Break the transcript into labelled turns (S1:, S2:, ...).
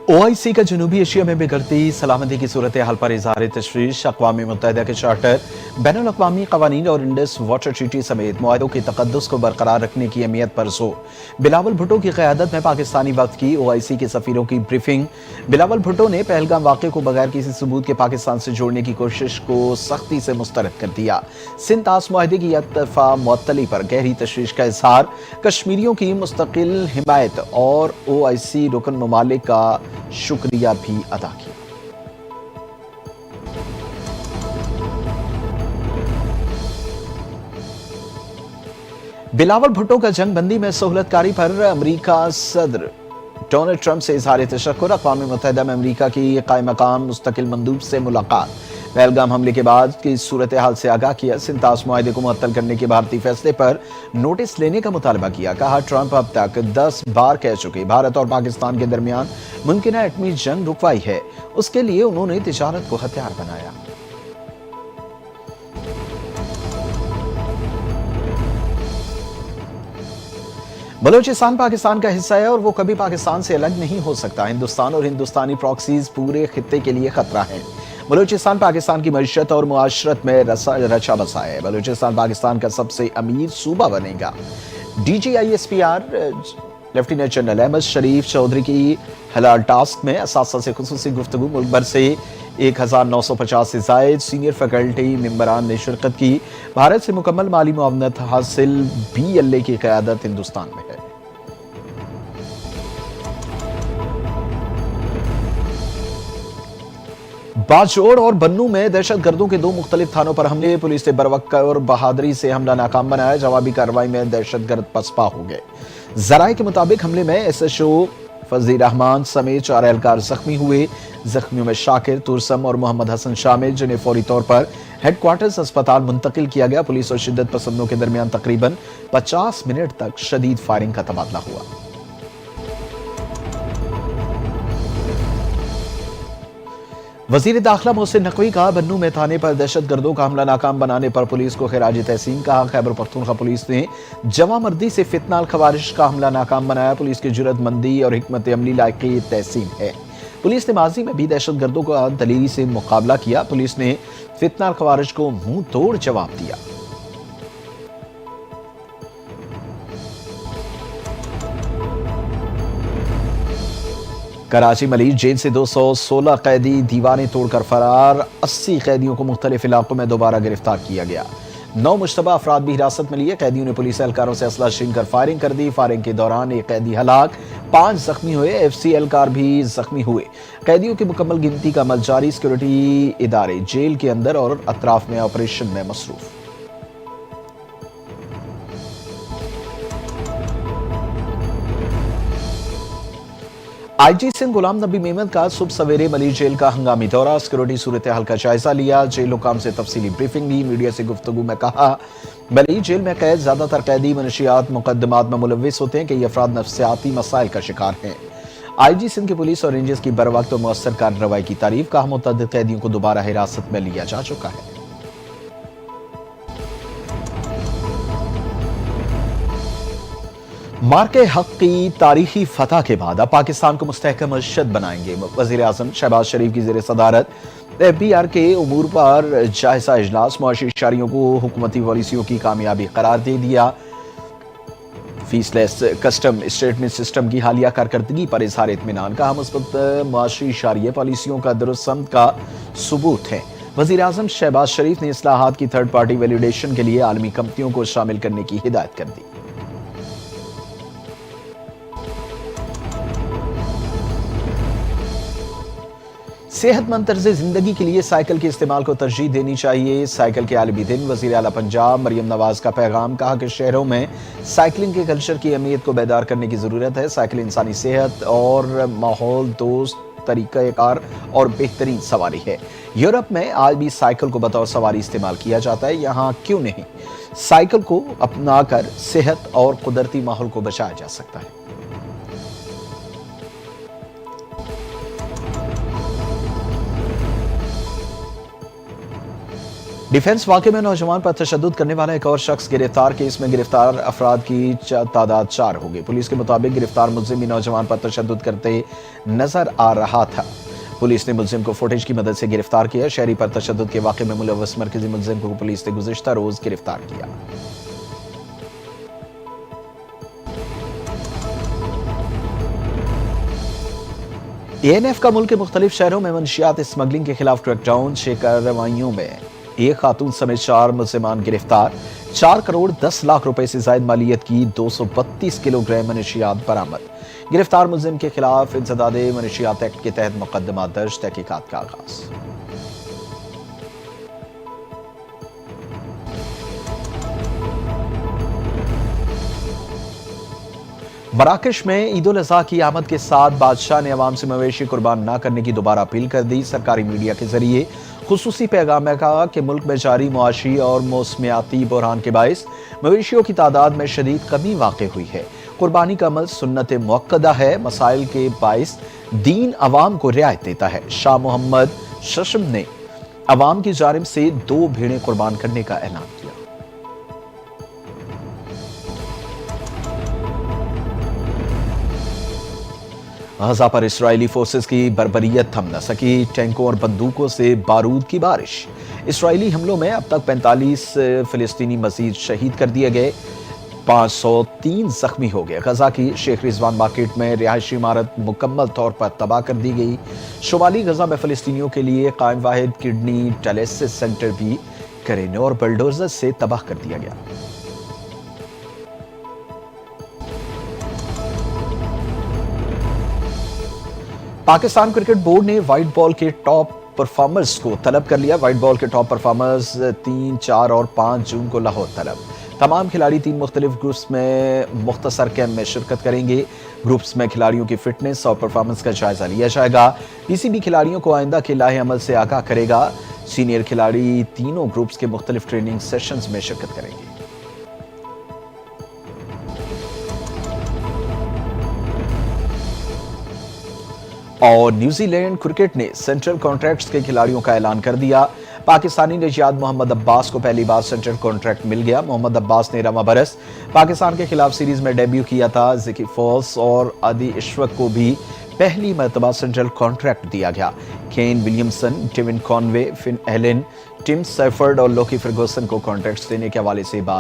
S1: OIC का जनूबी Asia में बिगड़ती सलामती की सूरत हाल पर इज़हार तशवीश। अक़वाम मुत्तहिदा के चार्टर, बैनुल अक़वामी क़वानीन और इंडस वाटर ट्रीटी समेत मुआहदों के तक़द्दुस को बरकरार रखने की अहमियत पर जोर। बिलावल भुट्टो की क़यादत में पाकिस्तानी वफ़द की OIC के सफ़ीरों की ब्रीफिंग। बिलावल भुट्टो ने पहलगाम वाक़े को बगैर किसी सबूत के पाकिस्तान से जोड़ने की कोशिश को सख्ती से मुस्तरद कर दिया। सिंध तास मुआहदे की यकतरफ़ा मुअत्तली पर गहरी तशवीश का इज़हार। कश्मीरियों की मुस्तकिल हिमायत और OIC रुकन ममालिक का शुक्रिया भी अदा किया। बिलावल भुट्टो का जंग बंदी में सहूलतकारी पर अमरीका सदर डोनाल्ड ट्रंप से इज़हार तशक्कुर। अक़वाम मुत्तहिदा में अमरीका की कायम मकाम मुस्तकिल मंदूब से मुलाकात। पहलगाम हमले के बाद की सूरत हाल से आगाह किया। सिंध तास मुआहदे को मुअत्तल करने के भारतीय फैसले पर नोटिस लेने का मुतालबा किया। कहा, ट्रंप अब तक 10 बार कह चुके भारत और पाकिस्तान के दरमियान मुमकिन एटमी जंग रुकवाई है। उसके लिए उन्होंने तिजारत को हथियार बनाया। बलूचिस्तान पाकिस्तान का हिस्सा है और वो कभी पाकिस्तान से अलग नहीं हो सकता। हिंदुस्तान और हिंदुस्तानी प्रॉक्सीज पूरे खित्ते के लिए खतरा है। बलूचिस्तान पाकिस्तान की मईशत और मुआशरत में रचा बसा है। बलूचिस्तान पाकिस्तान का सबसे अमीर सूबा बनेगा। DGISPR लेफ्टिनेंट जनरल अहमद शरीफ चौधरी की हलाल टास्क में असातिज़ा से खुसूसी गुफ्तगू। मुल्क भर से 1950 से जायद सीनियर फैकल्टी मेंबरान ने शिरकत की। भारत से मुकम्मल माली मुआवनत हासिल। BLA की क़यादत हिंदुस्तान में है। बाजोड़ और बन्नू में दहशत गर्दों के 2 मुख्तलिफ थानों पर हमले। पुलिस ने बरवक्त और बहादुरी से हमला नाकाम बनाया। जवाबी कार्रवाई में दहशत गर्द पसपा हो गए। जराये के मुताबिक हमले में SHO फजली रहमान समेत 4 एहलकार जख्मी हुए। जख्मियों में शाकिर, तुरसम और मोहम्मद हसन शामिल, जिन्हें फौरी तौर पर हेडक्वार्टर्स अस्पताल मुंतकिल किया गया। पुलिस और शिद्दत पसंदों के दरमियान तकरीबन 50 मिनट तक शदीद फायरिंग का तबादला हुआ। वजीर दाखिला मोहसिन नकवी का बन्नू में थाने पर दहशत गर्दों का हमला नाकाम बनाने पर पुलिस को खिराज तहसीन कहा। खैबर पख्तूनख्वा पुलिस ने जवा मर्दी से फितना खवारिश का हमला नाकाम बनाया। पुलिस की जुर्रतमंदी और हिकमत अमली लायक तहसीन है। पुलिस ने माजी में भी दहशत गर्दों का दलीली से मुकाबला किया। पुलिस ने फितना खवारिश को मुंह तोड़ जवाब दिया। कराची मलिक जेल से 216 कैदी दीवाने तोड़कर फरार। 80 कैदियों को मुख्तलिफ इलाकों में दोबारा गिरफ्तार किया गया। 9 मुश्तबा अफराद भी हिरासत में लिए। कैदियों ने पुलिस एहलकारों से असला छीन कर फायरिंग कर दी। फायरिंग के दौरान 1 कैदी हलाक, 5 जख्मी हुए। FC एहलकार भी जख्मी हुए। कैदियों की मुकम्मल गिनती का अमल जारी। सिक्योरिटी इदारे जेल के अंदर और अतराफ में ऑपरेशन में मसरूफ। IG सिंध गुलाम नबी मेमन का सुबह सवेरे मलिक जेल का हंगामी दौरा। सिक्योरिटी सूरत हाल का जायजा लिया। जेल हुकाम से तफसीली ब्रीफिंग ली। मीडिया से गुफ्तगू में कहा, मलिक जेल में कैद ज्यादातर कैदी मनशियात मुकदमात में मुलविस होते हैं कि ये अफराद नफ्सियाती मसाइल का शिकार हैं। IG सिंध की पुलिस और रेंजर्स की बर वक्त और मुअस्सर कार्रवाई की तारीफ। कहा, मुतअद्दिद कैदियों को दोबारा हिरासत में लिया जा चुका है। मार्के हक की तारीखी फतह के बाद अब पाकिस्तान को मुस्तहकम मशद बनाएंगे। वजीर आजम शहबाज शरीफ की ज़ेर सदारत FBR के उमूर पर जायजा इजलास। मुआशी इशारियों को हुकूमती पॉलिसियों की कामयाबी करार दे दिया। फीसलेस कस्टम स्टेटमेंट सिस्टम की हालिया कारकर्दगी पर इजहार इत्मीनान। कहा, मुस्बत मुआशी इशारिये पॉलिसियों का दुरुस्त समत का सबूत है। वजीर आजम शहबाज शरीफ ने इस्लाहात की थर्ड पार्टी वैलिडेशन के लिए आलमी कंपनियों को शामिल करने की हिदायत कर दी। सेहतमंद तर्ज जिंदगी के लिए साइकिल के इस्तेमाल को तरजीह देनी चाहिए। साइकिल के आलमी दिन। वजीर आला पंजाब मरियम नवाज का पैगाम। कहा कि शहरों में साइकिलिंग के कल्चर की अहमियत को बेदार करने की जरूरत है। साइकिल इंसानी सेहत और माहौल दोस्त तरीक़ाकार और बेहतरीन सवारी है। यूरोप में आज भी साइकिल को बतौर सवारी इस्तेमाल किया जाता है। यहाँ क्यों नहीं? साइकिल को अपनाकर सेहत और कुदरती माहौल को बचाया जा सकता है। डिफेंस वाक़े में नौजवान पर तशद्दुद करने वाला एक और शख्स गिरफ्तार। केस में गिरफ्तार अफराद की तादाद 4 होगी। पुलिस के मुताबिक गिरफ्तार मुल्जिम भी नौजवान पर तशद्दुद करते नजर आ रहा था। पुलिस ने मुल्जिम को फुटेज की मदद से गिरफ्तार किया। शहरी पर तशद्दुद के वाक़े में मुलव्वस मरकजी मुल्जिम को पुलिस ने गुज़िश्ता रोज गिरफ्तार किया। ANF का मुल्क के मुख्तलिफ शहरों में मनशियात स्मगलिंग के खिलाफ क्रैकडाउन। 6 कार्रवाइयों में एक खातून समेत 4 मुल्जिमान गिरफ्तार। 4 करोड़ 10 लाख रुपए से जायद मालियत की 232 किलोग्राम मनशियात बरामद। गिरफ्तार मुल्जिम के खिलाफ इंसदादे मनशियात एक्ट के तहत मुकदमा दर्ज। तहकीकात का आगाज। मराकश में ईद उल अज़हा की आमद के साथ बादशाह ने अवाम से मवेशी कुर्बान न करने की दोबारा अपील कर दी। सरकारी मीडिया के जरिए खुसूसी पैगाम में कहा कि मुल्क में जारी मुआशी और मौसमियाती बहरान के बायस मवेशियों की तादाद में शदीद कमी वाक़ हुई है। कुर्बानी का अमल सुन्नत मुअक्कदा है। मसाइल के बायस दीन अवाम को रियायत देता है। शाह मोहम्मद शशम ने अवाम की जानिब से 2 भेड़ें कुर्बान करने का ऐलान किया। गजा पर इसराइली फोर्सेस की बर्बरियत थम न सकी। टैंकों और बंदूकों से बारूद की बारिश। इसराइली हमलों में अब तक 45 फिलिस्तीनी मजीद शहीद कर दिए गए। 503 जख्मी हो गए। गजा की शेख रिजवान मार्केट में रिहायशी इमारत मुकम्मल तौर पर तबाह कर दी गई। शुमाली गजा में फलस्तीनियों के लिए कायम वाहिद किडनी डायलिसिस सेंटर भी करेने और बुलडोजर से तबाह कर दिया गया। पाकिस्तान क्रिकेट बोर्ड ने व्हाइट बॉल के टॉप परफॉर्मर्स को तलब कर लिया। व्हाइट बॉल के टॉप परफॉर्मर्स 3, 4 और 5 जून को लाहौर तलब। तमाम खिलाड़ी 3 मुख्तलिफ ग्रुप्स में मुख्तसर कैंप में शिरकत करेंगे। ग्रुप्स में खिलाड़ियों की फिटनेस और परफॉर्मेंस का जायजा लिया जाएगा। पीसीबी खिलाड़ियों को आइंदा के लाहे अमल से आगाह करेगा। सीनियर खिलाड़ी तीनों ग्रुप्स के मुख्तलिफ ट्रेनिंग सेशंस में शिरकत करेंगे। और न्यूजीलैंड क्रिकेट ने सेंट्रल कॉन्ट्रैक्ट्स के खिलाड़ियों का ऐलान कर दिया। पाकिस्तानी नजियाद मोहम्मद अब्बास को पहली बार सेंट्रल कॉन्ट्रैक्ट मिल गया। मोहम्मद अब्बास ने रवा बरस पाकिस्तान के खिलाफ सीरीज में डेब्यू किया था। ज़िकी फॉल्स और आदि इशवक को भी पहली मरतबा सेंट्रल कॉन्ट्रैक्ट दिया गया। Kane Williamson, Devon Conway, Finn Allen, Tim Seifert और लोकी फर्गूसन को कॉन्ट्रैक्ट्स देने के हवाले से बात